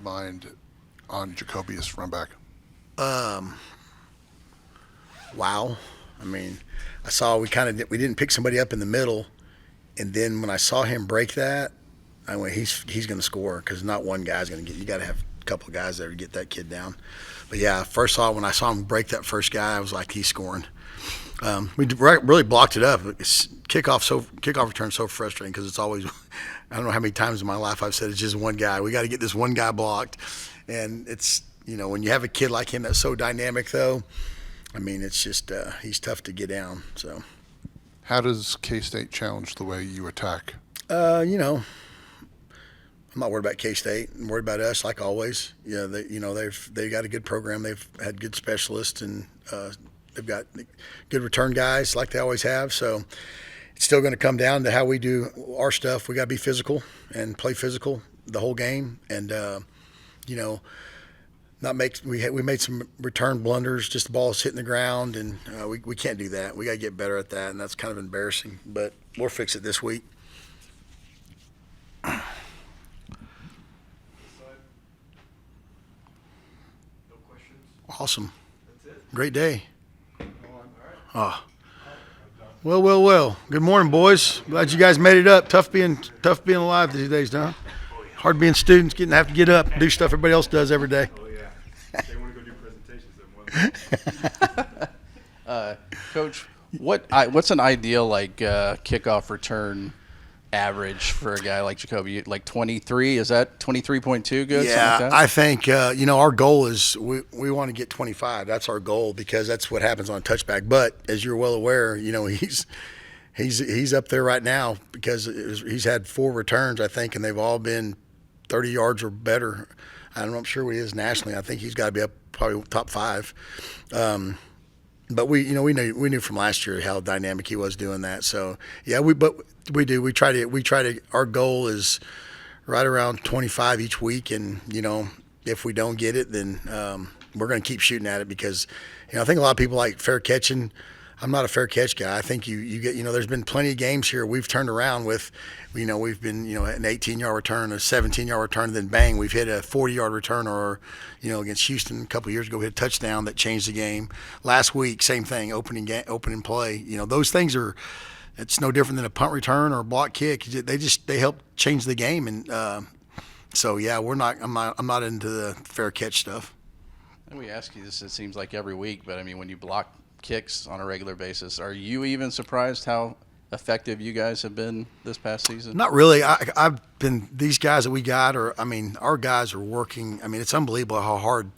mind on Jacoby as run back? Wow. I mean, I saw we didn't pick somebody up in the middle, and then when I saw him break that, I went, he's going to score because not one guy's going to get. You got to have a couple of guys there to get that kid down. But yeah, when I saw him break that first guy, I was like, he's scoring. We really blocked it up. Kickoff return so frustrating because it's always, I don't know how many times in my life I've said it's just one guy. We got to get this one guy blocked, and it's when you have a kid like him that's so dynamic though. I mean, it's just he's tough to get down. So, How does K-State challenge the way you attack? I'm not worried about K-State. I'm worried about us, like always. Yeah, they've got a good program. They've had good specialists, and they've got good return guys, like they always have. So, it's still going to come down to how we do our stuff. We got to be physical and play physical the whole game, and not make we made some return blunders, just the ball's hitting the ground, and we can't do that. We got to get better at that, and that's kind of embarrassing. But we'll fix it this week. No questions? Awesome, That's it? great day. All right. Well. Good morning, boys. Glad you guys made it up. Tough being alive these days, huh? Hard being students, have to get up, do stuff everybody else does every day. Oh, yeah. They want to go do presentations at one. Coach, what's an ideal kickoff return average for a guy like Jacoby? Like 23? Is that 23.2 good? Yeah, Something like that? I think our goal is we want to get 25. That's our goal because that's what happens on a touchback. But as you're well aware, he's up there right now because he's had 4 returns, I think, and they've all been 30 yards or better. I'm sure what he is nationally. I think he's got to be up probably top 5. But we knew from last year how dynamic he was doing that. So yeah, we do. We try to. Our goal is right around 25 each week, and if we don't get it, then we're going to keep shooting at it because I think a lot of people like fair catching. I'm not a fair catch guy. I think you get there's been plenty of games here we've turned around with, we've been an 18-yard return, a 17-yard return, and then bang, we've hit a 40-yard return, or against Houston a couple of years ago we hit a touchdown that changed the game. Last week, same thing, opening play. Those things are. It's no different than a punt return or a block kick. They help change the game, and so yeah, I'm not into the fair catch stuff. And we ask you this, it seems like every week, but I mean, when you block kicks on a regular basis, are you even surprised how effective you guys have been this past season? Not really. I've been, these guys that we got our guys are working. It's unbelievable how hard.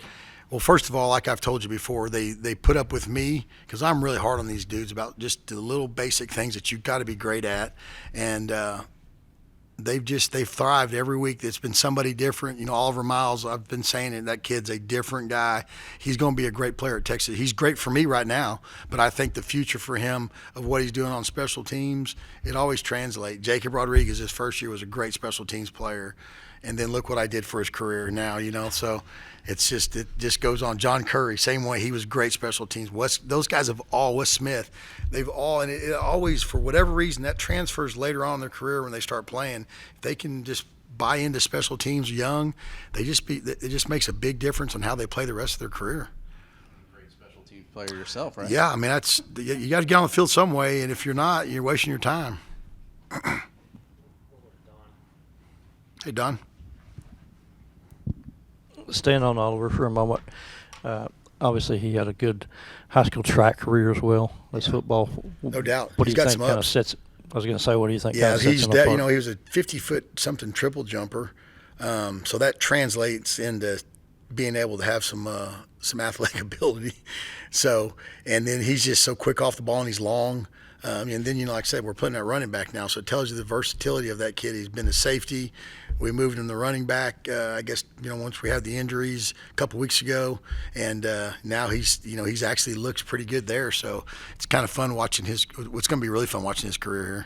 Well, first of all, like I've told you before, they put up with me because I'm really hard on these dudes about just the little basic things that you've got to be great at, and they've thrived every week. It's been somebody different. Oliver Miles, I've been saying it, that kid's a different guy. He's going to be a great player at Texas. He's great for me right now, but I think the future for him of what he's doing on special teams, it always translates. Jacob Rodriguez, his first year, was a great special teams player. And then look what I did for his career now, so it just goes on. John Curry, same way, he was great special teams. Those guys have all, Wes Smith, they've all, and it always, for whatever reason, that transfers later on in their career when they start playing. If they can just buy into special teams young, it just makes a big difference on how they play the rest of their career. Great special teams player yourself, right? Yeah, you got to get on the field some way, and if you're not, you're wasting your time. Hey, Don. Staying on Oliver for a moment, obviously he had a good high school track career as well as football. No doubt. What do He's you got think some kind of ups. sets? I was going to say, what do you think? Yeah, kind of sets he's him apart? he was a 50-foot something triple jumper, so that translates into being able to have some athletic ability. So, and then he's just so quick off the ball and he's long. And then, like I said, we're putting that running back now, so it tells you the versatility of that kid. He's been a safety. We moved him to running back, I guess, once we had the injuries a couple weeks ago, and now he's actually looks pretty good there. So it's kind of fun watching it's going to be really fun watching his career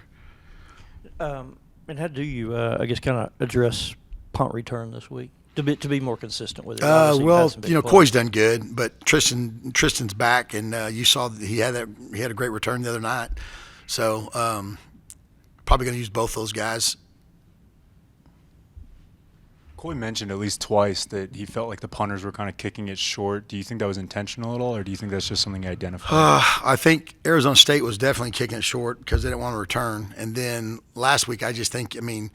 here. And how do you, I guess, kind of address punt return this week to be more consistent with it? Obviously, you've had some big plays. Coy's done good, but Tristan's back, and you saw that he had a great return the other night. So probably going to use both those guys. Coy mentioned at least twice that he felt like the punters were kind of kicking it short. Do you think that was intentional at all, or do you think that's just something he identified? I think Arizona State was definitely kicking it short because they didn't want to return. And then last week, I just think, I mean,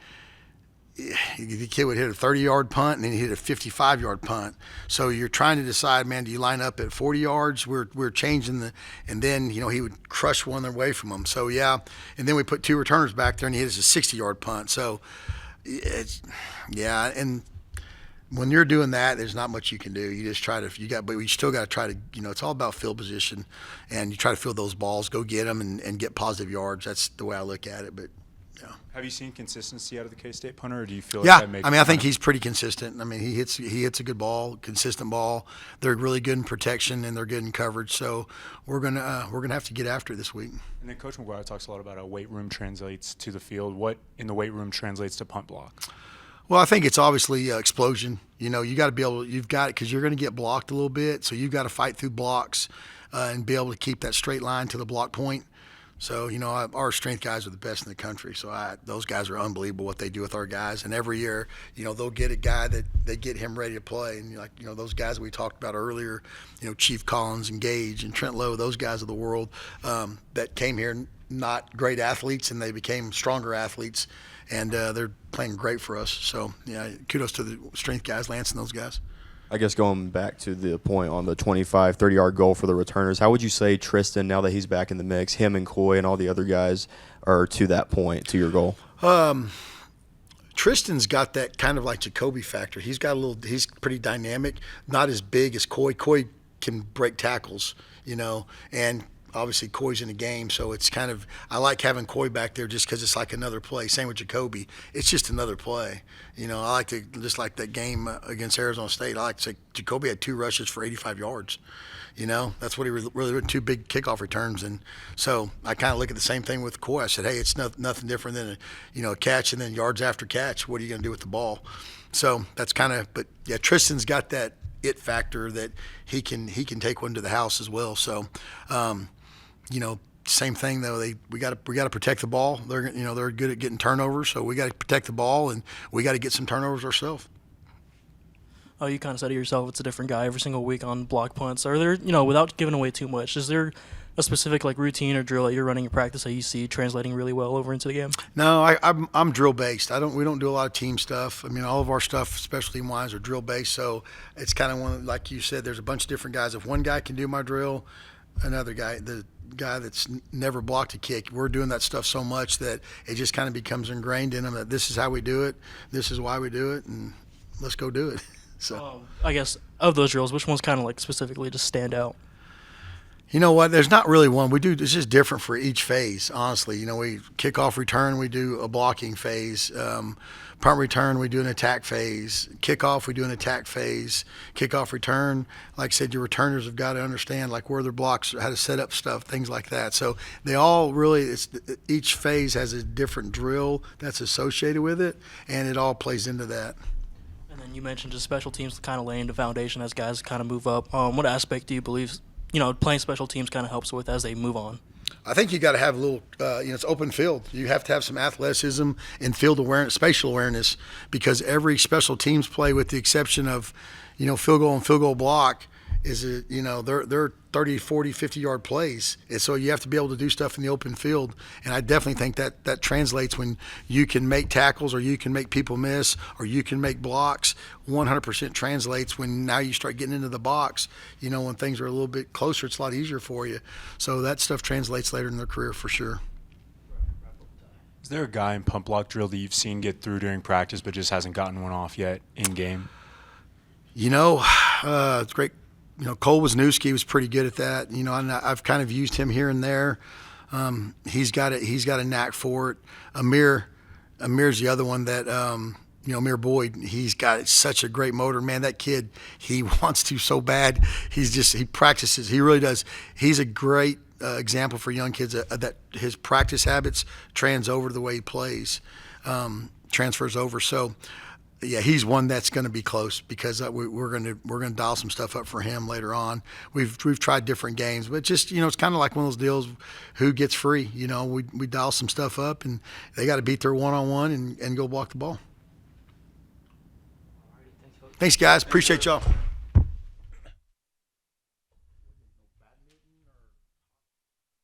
the kid would hit a 30-yard punt and then he hit a 55-yard punt. So you're trying to decide, man, do you line up at 40 yards? We're changing and then, he would crush one away from them. So, yeah. And then we put two returners back there and he hit us a 60-yard punt. So, and when you're doing that, there's not much you can do. You just but you still got to try to, it's all about field position, and you try to field those balls, go get them, and get positive yards. That's the way I look at it. But yeah. Have you seen consistency out of the K-State punter, or do you feel like that makes? I think he's pretty consistent. I mean, he hits a good ball, consistent ball. They're really good in protection and they're good in coverage. So we're gonna have to get after it this week. And then Coach McGuire talks a lot about how weight room translates to the field. What in the weight room translates to punt block? Well, I think it's obviously explosion. You got to be able. Because you're going to get blocked a little bit, so you've got to fight through blocks and be able to keep that straight line to the block point. So, our strength guys are the best in the country. So those guys are unbelievable what they do with our guys. And every year, they'll get a guy that they get him ready to play. And those guys that we talked about earlier, Chief Collins and Gage and Trent Lowe, those guys of the world that came here not great athletes and they became stronger athletes. And they're playing great for us. So, yeah, kudos to the strength guys, Lance and those guys. I guess going back to the point on the 25, 30-yard goal for the returners, how would you say Tristan, now that he's back in the mix, him and Coy and all the other guys are to that point, to your goal? Tristan's got that kind of like Jacoby factor. He's he's pretty dynamic, not as big as Coy. Coy can break tackles, and obviously Coy's in the game, so it's kind of – I like having Coy back there just because it's like another play. Same with Jacoby. It's just another play. I like to – just like that game against Arizona State, I like to say Jacoby had 2 rushes for 85 yards. That's what he really – 2 big kickoff returns. And so I kind of look at the same thing with Coy. I said, hey, it's nothing different than a catch and then yards after catch. What are you going to do with the ball? So that's kind of – but, yeah, Tristan's got that it factor that he can take one to the house as well. So, same thing though. We got to protect the ball. They're good at getting turnovers, so we got to protect the ball and we got to get some turnovers ourselves. Oh, you kind of said it yourself. It's a different guy every single week on block punts. Are there, without giving away too much, is there a specific routine or drill that you're running in practice that you see translating really well over into the game? No, I'm drill based. We don't do a lot of team stuff. I mean, all of our stuff, specialty wise, are drill based. So it's kind of like you said. There's a bunch of different guys. If one guy can do my drill, another guy, the guy that's never blocked a kick, we're doing that stuff so much that it just kind of becomes ingrained in them that this is how we do it, this is why we do it, and let's go do it. So I guess of those drills, which ones kind of specifically just stand out? You know what? There's not really one. It's just different for each phase, honestly. We kickoff return, we do a blocking phase. Punt return, we do an attack phase. Kickoff, we do an attack phase. Kickoff return, like I said, your returners have got to understand where their blocks, how to set up stuff, things like that. So they all really, each phase has a different drill that's associated with it, and it all plays into that. And then you mentioned just special teams kind of laying the foundation as guys kind of move up. What aspect do you believe playing special teams kind of helps with as they move on? I think you got to have a little, it's open field. You have to have some athleticism and field awareness, spatial awareness, because every special teams play, with the exception of, field goal and field goal block, they're 30, 40, 50-yard plays. And so you have to be able to do stuff in the open field. And I definitely think that translates when you can make tackles or you can make people miss or you can make blocks. 100% translates when now you start getting into the box. When things are a little bit closer, it's a lot easier for you. So that stuff translates later in their career for sure. Is there a guy in punt block drill that you've seen get through during practice but just hasn't gotten one off yet in game? It's great. Cole Wisniewski was pretty good at that. And I've kind of used him here and there. He's got a knack for it. Amir's the other one that Amir Boyd. He's got such a great motor, man. That kid, he wants to so bad. He practices. He really does. He's a great example for young kids that his practice habits transfers over to the way he plays. Transfers over. So. Yeah, he's one that's going to be close because we're going to dial some stuff up for him later on. We've tried different games, but just it's kind of like one of those deals. Who gets free? We dial some stuff up, and they got to beat their one-on-one and go block the ball. Thanks, guys. Appreciate y'all.